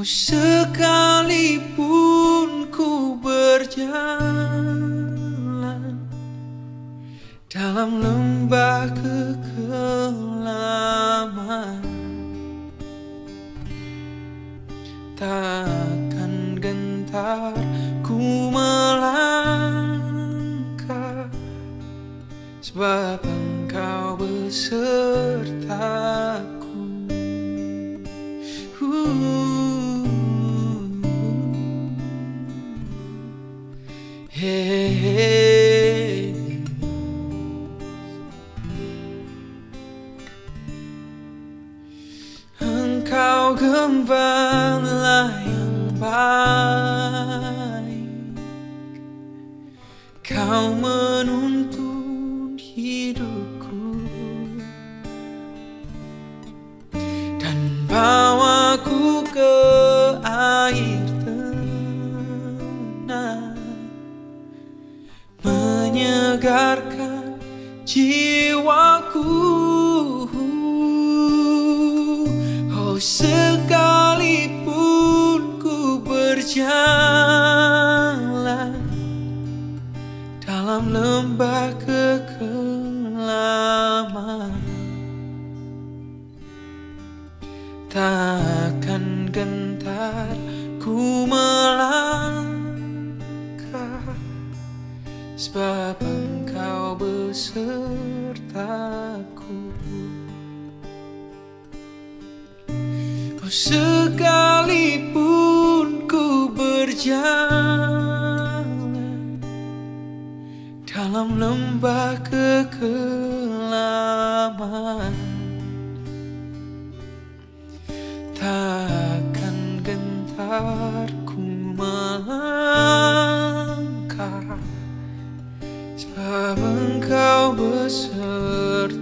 Sekalipun ku berjalan dalam lembah kekelaman, takkan gentar ku melangkah, sebab Engkau besertaku. Hey, Engkau gembala yang baik, Kau menuntun hidupku dan bawaku ke air tenang, menyegarkan jiwaku. Oh, sekalipun ku berjalan dalam lembah kekelaman, takkan gentar ku melangkah, sebab Engkau besertaku. Oh, sekalipun ku berjalan dalam lembah kekelaman, takkan gentar ku melangkah, sebab Engkau besertaku.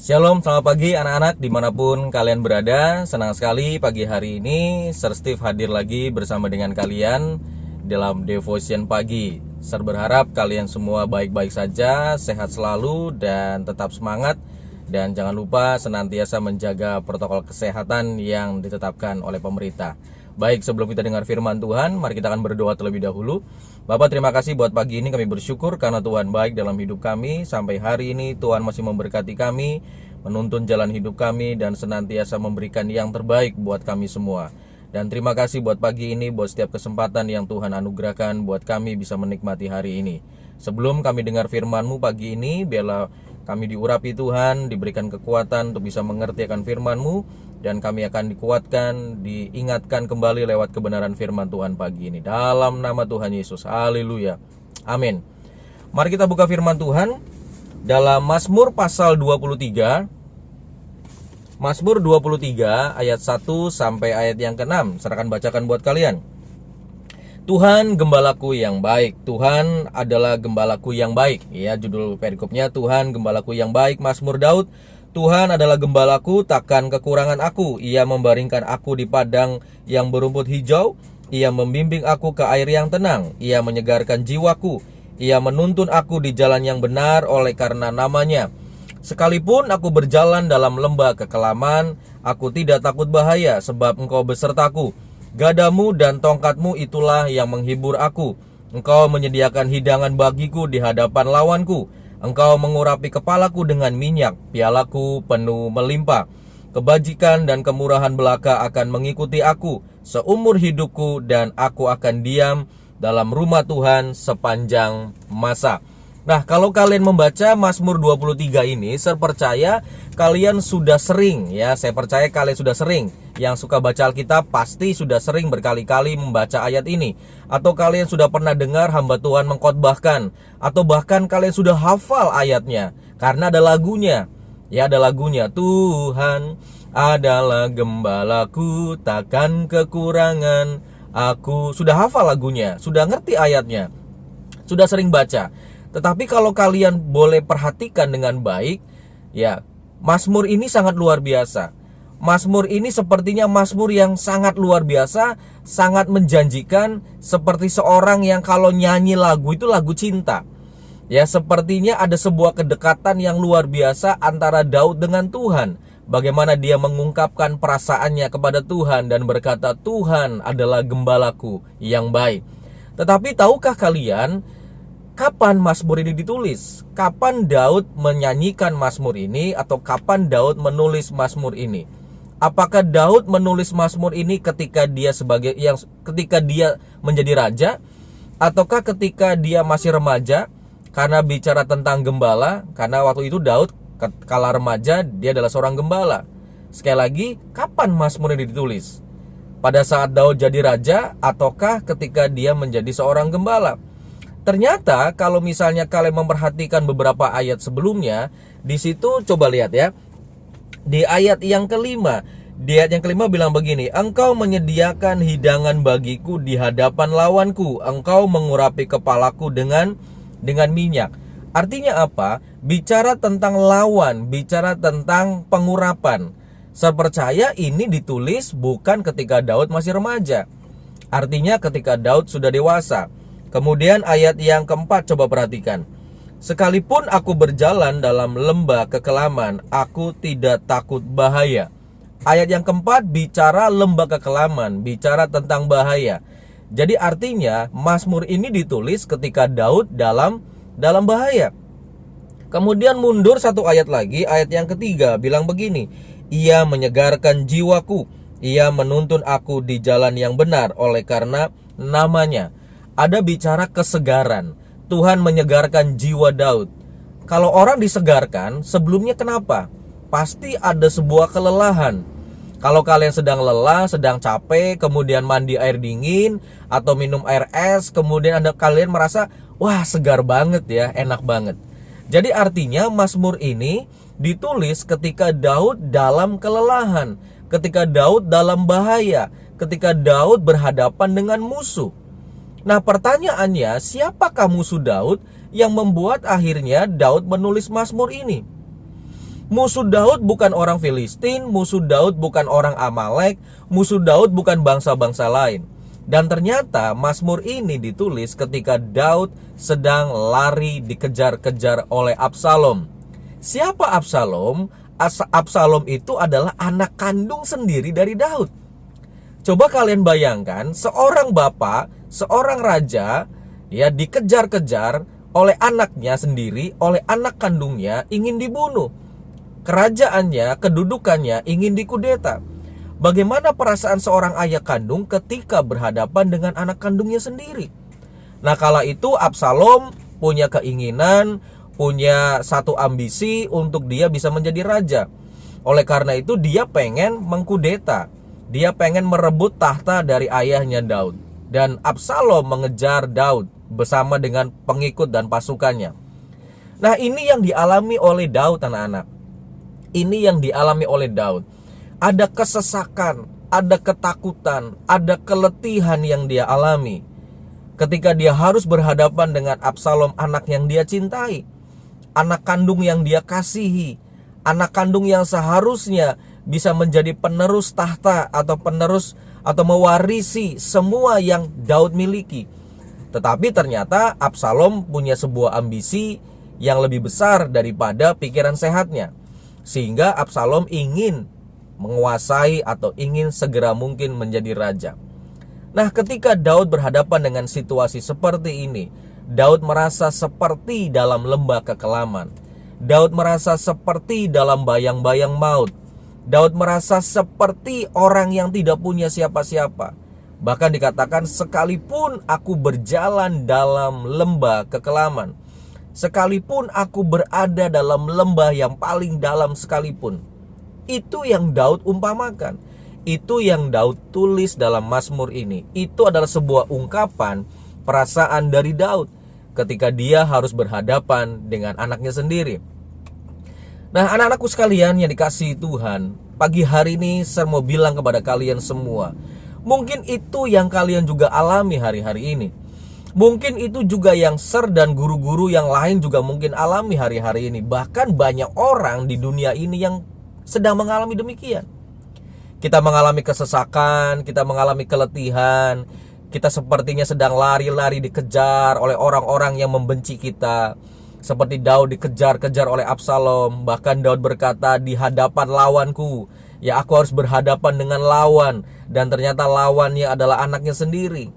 Shalom, selamat pagi anak-anak dimanapun kalian berada. Senang sekali pagi hari ini Sir Steve hadir lagi bersama dengan kalian dalam Devotion Pagi. Sir berharap kalian semua baik-baik saja, sehat selalu dan tetap semangat. Dan jangan lupa senantiasa menjaga protokol kesehatan yang ditetapkan oleh pemerintah. Baik, sebelum kita dengar firman Tuhan, mari kita akan berdoa terlebih dahulu. Bapak, terima kasih buat pagi ini, kami bersyukur karena Tuhan baik dalam hidup kami. Sampai hari ini Tuhan masih memberkati kami, menuntun jalan hidup kami, dan senantiasa memberikan yang terbaik buat kami semua. Dan terima kasih buat pagi ini, buat setiap kesempatan yang Tuhan anugerahkan buat kami bisa menikmati hari ini. Sebelum kami dengar firman-Mu pagi ini, biarlah kami diurapi Tuhan, diberikan kekuatan untuk bisa mengerti akan firman-Mu, dan kami akan dikuatkan, diingatkan kembali lewat kebenaran firman Tuhan pagi ini. Dalam nama Tuhan Yesus, haleluya, amin. Mari kita buka firman Tuhan dalam Mazmur pasal 23. Mazmur 23 ayat 1 sampai ayat yang ke-6. Saya akan bacakan buat kalian. Tuhan gembalaku yang baik, Tuhan adalah gembalaku yang baik. Ya, judul perikopnya Tuhan gembalaku yang baik, Mazmur Daud. Tuhan adalah gembalaku, takkan kekurangan aku. Ia membaringkan aku di padang yang berumput hijau. Ia membimbing aku ke air yang tenang. Ia menyegarkan jiwaku. Ia menuntun aku di jalan yang benar oleh karena namanya. Sekalipun aku berjalan dalam lembah kekelaman, aku tidak takut bahaya, sebab Engkau besertaku. Gadamu dan tongkatmu itulah yang menghibur aku. Engkau menyediakan hidangan bagiku di hadapan lawanku. Engkau mengurapi kepalaku dengan minyak, pialaku penuh melimpah. Kebajikan dan kemurahan belaka akan mengikuti aku seumur hidupku, dan aku akan diam dalam rumah Tuhan sepanjang masa. Nah, kalau kalian membaca Mazmur 23 ini, saya percaya kalian sudah sering, ya, saya percaya kalian sudah sering. Yang suka baca Alkitab pasti sudah sering berkali-kali membaca ayat ini. Atau kalian sudah pernah dengar hamba Tuhan mengkhotbahkan, atau bahkan kalian sudah hafal ayatnya, karena ada lagunya. Ya, ada lagunya. Tuhan adalah gembalaku, takkan kekurangan aku. Sudah hafal lagunya, sudah ngerti ayatnya, sudah sering baca. Tetapi kalau kalian boleh perhatikan dengan baik, ya, Mazmur ini sangat luar biasa. Mazmur ini sepertinya mazmur yang sangat luar biasa, sangat menjanjikan, seperti seorang yang kalau nyanyi lagu itu lagu cinta. Ya, sepertinya ada sebuah kedekatan yang luar biasa antara Daud dengan Tuhan. Bagaimana dia mengungkapkan perasaannya kepada Tuhan dan berkata, Tuhan adalah gembalaku yang baik. Tetapi tahukah kalian kapan mazmur ini ditulis? Kapan Daud menyanyikan mazmur ini atau kapan Daud menulis mazmur ini? Apakah Daud menulis mazmur ini ketika dia menjadi raja, ataukah ketika dia masih remaja? Karena bicara tentang gembala, karena waktu itu Daud kala remaja dia adalah seorang gembala. Sekali lagi, kapan mazmur ini ditulis? Pada saat Daud jadi raja ataukah ketika dia menjadi seorang gembala? Ternyata kalau misalnya kalian memperhatikan beberapa ayat sebelumnya, di situ coba lihat ya. Di ayat yang kelima bilang begini, Engkau menyediakan hidangan bagiku di hadapan lawanku, Engkau mengurapi kepalaku dengan minyak. Artinya apa? Bicara tentang lawan, bicara tentang pengurapan. Saya percaya ini ditulis bukan ketika Daud masih remaja. Artinya ketika Daud sudah dewasa. Kemudian ayat yang keempat, coba perhatikan. Sekalipun aku berjalan dalam lembah kekelaman, aku tidak takut bahaya. Ayat yang keempat bicara lembah kekelaman, bicara tentang bahaya. Jadi artinya mazmur ini ditulis ketika Daud dalam bahaya. Kemudian mundur satu ayat lagi, ayat yang ketiga bilang begini, Ia menyegarkan jiwaku, Ia menuntun aku di jalan yang benar oleh karena namanya. Ada bicara kesegaran. Tuhan menyegarkan jiwa Daud. Kalau orang disegarkan, sebelumnya kenapa? Pasti ada sebuah kelelahan. Kalau kalian sedang lelah, sedang capek, kemudian mandi air dingin atau minum air es, kemudian kalian merasa, wah segar banget ya, enak banget. Jadi artinya mazmur ini ditulis ketika Daud dalam kelelahan, ketika Daud dalam bahaya, ketika Daud berhadapan dengan musuh. Nah pertanyaannya, siapakah musuh Daud yang membuat akhirnya Daud menulis mazmur ini? Musuh Daud bukan orang Filistin, musuh Daud bukan orang Amalek, musuh Daud bukan bangsa-bangsa lain. Dan ternyata mazmur ini ditulis ketika Daud sedang lari dikejar-kejar oleh Absalom. Siapa Absalom? Absalom itu adalah anak kandung sendiri dari Daud. Coba kalian bayangkan, seorang bapak, seorang raja ya dikejar-kejar oleh anaknya sendiri, oleh anak kandungnya, ingin dibunuh. Kerajaannya, kedudukannya ingin dikudeta. Bagaimana perasaan seorang ayah kandung ketika berhadapan dengan anak kandungnya sendiri? Nah, kala itu Absalom punya keinginan, punya satu ambisi untuk dia bisa menjadi raja. Oleh karena itu dia pengen mengkudeta. Dia pengen merebut tahta dari ayahnya Daud. Dan Absalom mengejar Daud bersama dengan pengikut dan pasukannya. Nah, ini yang dialami oleh Daud, anak-anak. Ini yang dialami oleh Daud. Ada kesesakan, ada ketakutan, ada keletihan yang dia alami ketika dia harus berhadapan dengan Absalom, anak yang dia cintai, anak kandung yang dia kasihi, anak kandung yang seharusnya bisa menjadi penerus tahta atau penerus atau mewarisi semua yang Daud miliki. Tetapi ternyata Absalom punya sebuah ambisi yang lebih besar daripada pikiran sehatnya. Sehingga Absalom ingin menguasai atau ingin segera mungkin menjadi raja. Nah, ketika Daud berhadapan dengan situasi seperti ini, Daud merasa seperti dalam lembah kekelaman. Daud merasa seperti dalam bayang-bayang maut. Daud merasa seperti orang yang tidak punya siapa-siapa. Bahkan dikatakan, sekalipun aku berjalan dalam lembah kekelaman, sekalipun aku berada dalam lembah yang paling dalam sekalipun. Itu yang Daud umpamakan. Itu yang Daud tulis dalam mazmur ini. Itu adalah sebuah ungkapan perasaan dari Daud ketika dia harus berhadapan dengan anaknya sendiri. Nah, anak-anakku sekalian yang dikasihi Tuhan, pagi hari ini saya mau bilang kepada kalian semua, mungkin itu yang kalian juga alami hari-hari ini. Mungkin itu juga yang Ser dan guru-guru yang lain juga mungkin alami hari-hari ini. Bahkan banyak orang di dunia ini yang sedang mengalami demikian. Kita mengalami kesesakan, kita mengalami keletihan, kita sepertinya sedang lari-lari dikejar oleh orang-orang yang membenci kita. Seperti Daud dikejar-kejar oleh Absalom. Bahkan Daud berkata, di hadapan lawanku, ya aku harus berhadapan dengan lawan. Dan ternyata lawannya adalah anaknya sendiri.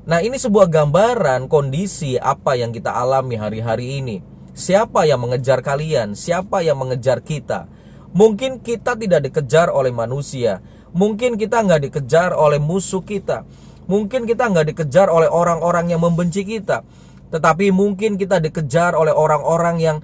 Nah, ini sebuah gambaran kondisi apa yang kita alami hari-hari ini. Siapa yang mengejar kalian? Siapa yang mengejar kita? Mungkin kita tidak dikejar oleh manusia. Mungkin kita nggak dikejar oleh musuh kita. Mungkin kita nggak dikejar oleh orang-orang yang membenci kita. Tetapi mungkin kita dikejar oleh orang-orang yang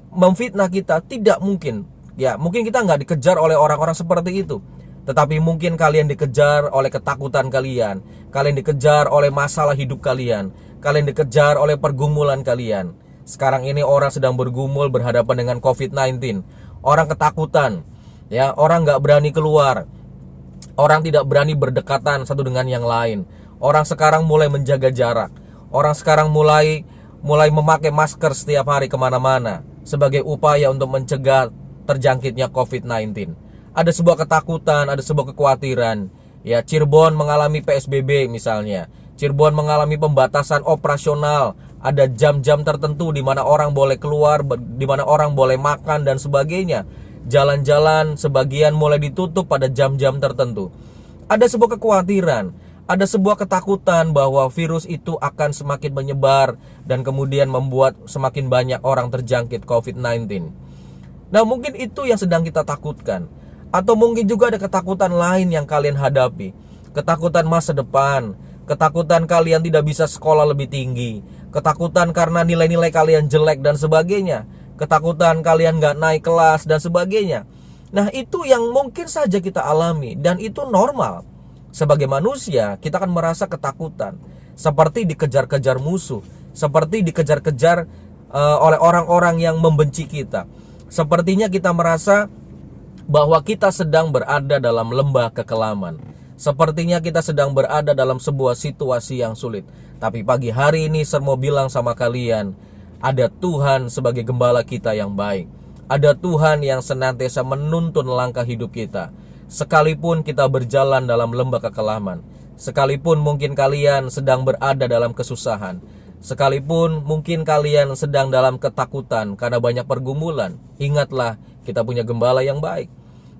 memfitnah kita. Tidak mungkin. Ya, mungkin kita nggak dikejar oleh orang-orang seperti itu. Tetapi mungkin kalian dikejar oleh ketakutan kalian. Kalian dikejar oleh masalah hidup kalian. Kalian dikejar oleh pergumulan kalian. Sekarang ini orang sedang bergumul berhadapan dengan COVID-19. Orang ketakutan, ya, orang nggak berani keluar, orang tidak berani berdekatan satu dengan yang lain. Orang sekarang mulai menjaga jarak, orang sekarang mulai memakai masker setiap hari kemana-mana sebagai upaya untuk mencegah terjangkitnya COVID-19. Ada sebuah ketakutan, ada sebuah kekhawatiran. Ya, Cirebon mengalami PSBB misalnya. Cirebon mengalami pembatasan operasional. Ada jam-jam tertentu di mana orang boleh keluar, di mana orang boleh makan dan sebagainya. Jalan-jalan sebagian mulai ditutup pada jam-jam tertentu. Ada sebuah kekhawatiran, ada sebuah ketakutan bahwa virus itu akan semakin menyebar dan kemudian membuat semakin banyak orang terjangkit COVID-19. Nah, mungkin itu yang sedang kita takutkan. Atau mungkin juga ada ketakutan lain yang kalian hadapi. Ketakutan masa depan, ketakutan kalian tidak bisa sekolah lebih tinggi, ketakutan karena nilai-nilai kalian jelek dan sebagainya, ketakutan kalian gak naik kelas dan sebagainya. Nah, itu yang mungkin saja kita alami dan itu normal. Sebagai manusia kita akan merasa ketakutan, seperti dikejar-kejar musuh, seperti dikejar-kejar oleh orang-orang yang membenci kita. Sepertinya kita merasa bahwa kita sedang berada dalam lembah kekelaman. Sepertinya kita sedang berada dalam sebuah situasi yang sulit. Tapi pagi hari ini saya mau bilang sama kalian, ada Tuhan sebagai gembala kita yang baik. Ada Tuhan yang senantiasa menuntun langkah hidup kita. Sekalipun kita berjalan dalam lembah kekelaman, sekalipun mungkin kalian sedang berada dalam kesusahan, sekalipun mungkin kalian sedang dalam ketakutan karena banyak pergumulan, ingatlah kita punya gembala yang baik.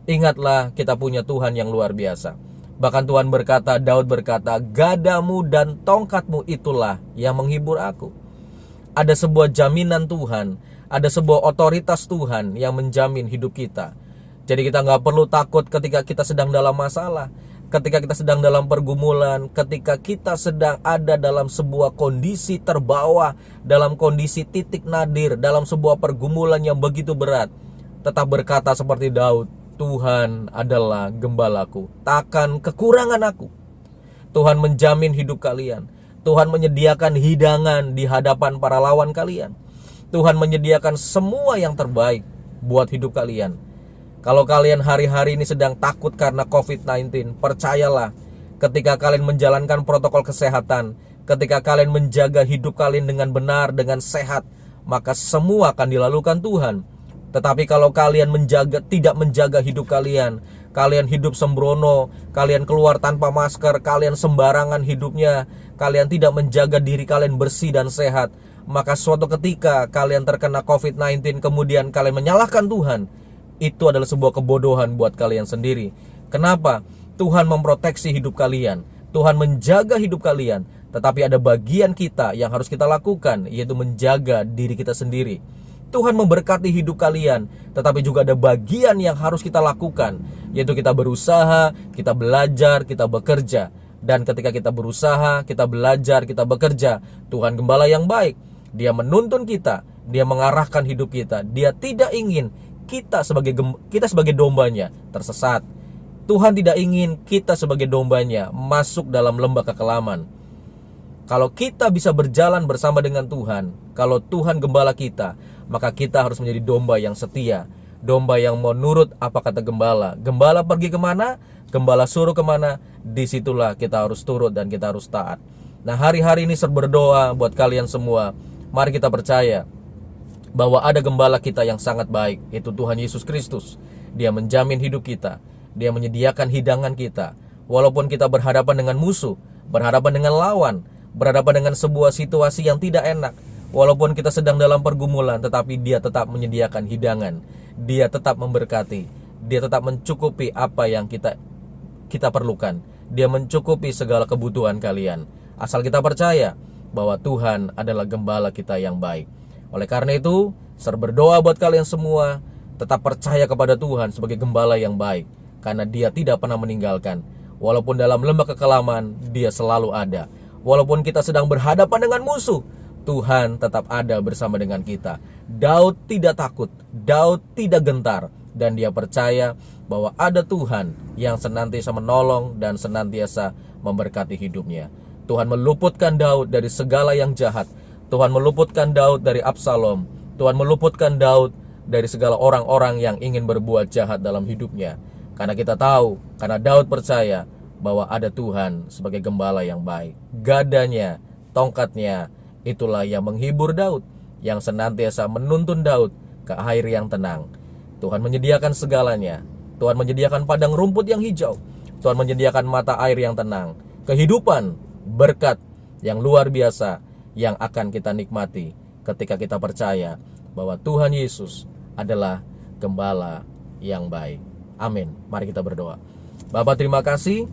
Ingatlah kita punya Tuhan yang luar biasa. Bahkan Tuhan berkata, Daud berkata, gadamu dan tongkatmu itulah yang menghibur aku. Ada sebuah jaminan Tuhan, ada sebuah otoritas Tuhan yang menjamin hidup kita. Jadi kita gak perlu takut ketika kita sedang dalam masalah, ketika kita sedang dalam pergumulan, ketika kita sedang ada dalam sebuah kondisi terbawah, dalam kondisi titik nadir, dalam sebuah pergumulan yang begitu berat. Tetap berkata seperti Daud, Tuhan adalah gembalaku, takkan kekurangan aku. Tuhan menjamin hidup kalian. Tuhan menyediakan hidangan di hadapan para lawan kalian. Tuhan menyediakan semua yang terbaik buat hidup kalian. Kalau kalian hari-hari ini sedang takut karena COVID-19, percayalah, ketika kalian menjalankan protokol kesehatan, ketika kalian menjaga hidup kalian dengan benar, dengan sehat, maka semua akan dilakukan Tuhan. Tetapi kalau kalian tidak menjaga hidup kalian, kalian hidup sembrono, kalian keluar tanpa masker, kalian sembarangan hidupnya, kalian tidak menjaga diri kalian bersih dan sehat, maka suatu ketika kalian terkena COVID-19 kemudian kalian menyalahkan Tuhan, itu adalah sebuah kebodohan buat kalian sendiri. Kenapa? Tuhan memproteksi hidup kalian, Tuhan menjaga hidup kalian, tetapi ada bagian kita yang harus kita lakukan, yaitu menjaga diri kita sendiri. Tuhan memberkati hidup kalian, tetapi juga ada bagian yang harus kita lakukan, yaitu kita berusaha, kita belajar, kita bekerja. Dan ketika kita berusaha, kita belajar, kita bekerja, Tuhan gembala yang baik, Dia menuntun kita, Dia mengarahkan hidup kita. Dia tidak ingin kita sebagai dombanya tersesat. Tuhan tidak ingin kita sebagai dombanya masuk dalam lembah kekelaman. Kalau kita bisa berjalan bersama dengan Tuhan, kalau Tuhan gembala kita, maka kita harus menjadi domba yang setia, domba yang mau nurut apa kata gembala. Gembala pergi kemana, gembala suruh kemana, disitulah kita harus turut dan kita harus taat. Nah, hari-hari ini saya berdoa buat kalian semua. Mari kita percaya bahwa ada gembala kita yang sangat baik, yaitu Tuhan Yesus Kristus. Dia menjamin hidup kita, Dia menyediakan hidangan kita. Walaupun kita berhadapan dengan musuh, berhadapan dengan lawan, berhadapan dengan sebuah situasi yang tidak enak, walaupun kita sedang dalam pergumulan, tetapi Dia tetap menyediakan hidangan. Dia tetap memberkati. Dia tetap mencukupi apa yang kita perlukan. Dia mencukupi segala kebutuhan kalian. Asal kita percaya bahwa Tuhan adalah gembala kita yang baik. Oleh karena itu, saya berdoa buat kalian semua, tetap percaya kepada Tuhan sebagai gembala yang baik, karena Dia tidak pernah meninggalkan. Walaupun dalam lembah kekelaman, Dia selalu ada. Walaupun kita sedang berhadapan dengan musuh, Tuhan tetap ada bersama dengan kita. Daud tidak takut, Daud tidak gentar, dan dia percaya bahwa ada Tuhan yang senantiasa menolong dan senantiasa memberkati hidupnya. Tuhan meluputkan Daud dari segala yang jahat. Tuhan meluputkan Daud dari Absalom. Tuhan meluputkan Daud dari segala orang-orang yang ingin berbuat jahat dalam hidupnya. Karena kita tahu, karena Daud percaya bahwa ada Tuhan sebagai gembala yang baik. Gadanya, tongkatnya, itulah yang menghibur Daud, yang senantiasa menuntun Daud ke air yang tenang. Tuhan menyediakan segalanya. Tuhan menyediakan padang rumput yang hijau. Tuhan menyediakan mata air yang tenang. Kehidupan, berkat yang luar biasa yang akan kita nikmati ketika kita percaya bahwa Tuhan Yesus adalah gembala yang baik. Amin. Mari kita berdoa. Bapa, terima kasih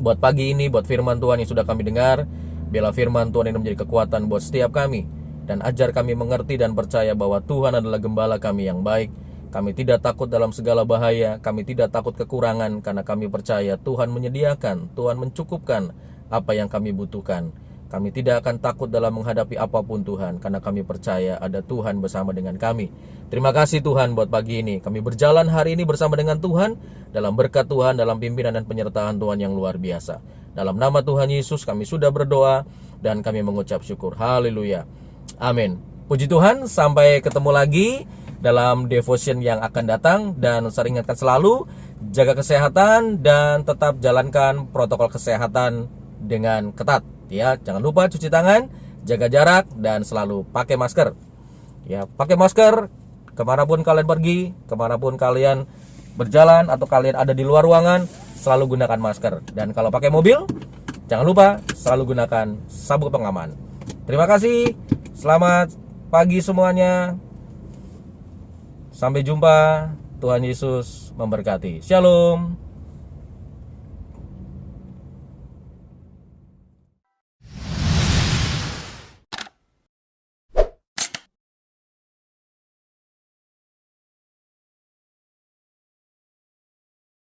buat pagi ini, buat firman Tuhan yang sudah kami dengar. Biarlah firman Tuhan ini menjadi kekuatan buat setiap kami, dan ajar kami mengerti dan percaya bahwa Tuhan adalah gembala kami yang baik. Kami tidak takut dalam segala bahaya. Kami tidak takut kekurangan, karena kami percaya Tuhan menyediakan, Tuhan mencukupkan apa yang kami butuhkan. Kami tidak akan takut dalam menghadapi apapun Tuhan, karena kami percaya ada Tuhan bersama dengan kami. Terima kasih Tuhan buat pagi ini. Kami berjalan hari ini bersama dengan Tuhan, dalam berkat Tuhan, dalam pimpinan dan penyertaan Tuhan yang luar biasa. Dalam nama Tuhan Yesus kami sudah berdoa dan kami mengucap syukur. Haleluya. Amin. Puji Tuhan, sampai ketemu lagi dalam devotion yang akan datang. Dan saya ingatkan selalu, jaga kesehatan dan tetap jalankan protokol kesehatan dengan ketat, ya. Jangan lupa cuci tangan, jaga jarak, dan selalu pakai masker, ya. Pakai masker kemanapun kalian pergi, kemanapun kalian berjalan, atau kalian ada di luar ruangan, selalu gunakan masker. Dan kalau pakai mobil, jangan lupa selalu gunakan sabuk pengaman. Terima kasih. Selamat pagi semuanya. Sampai jumpa. Tuhan Yesus memberkati. Shalom.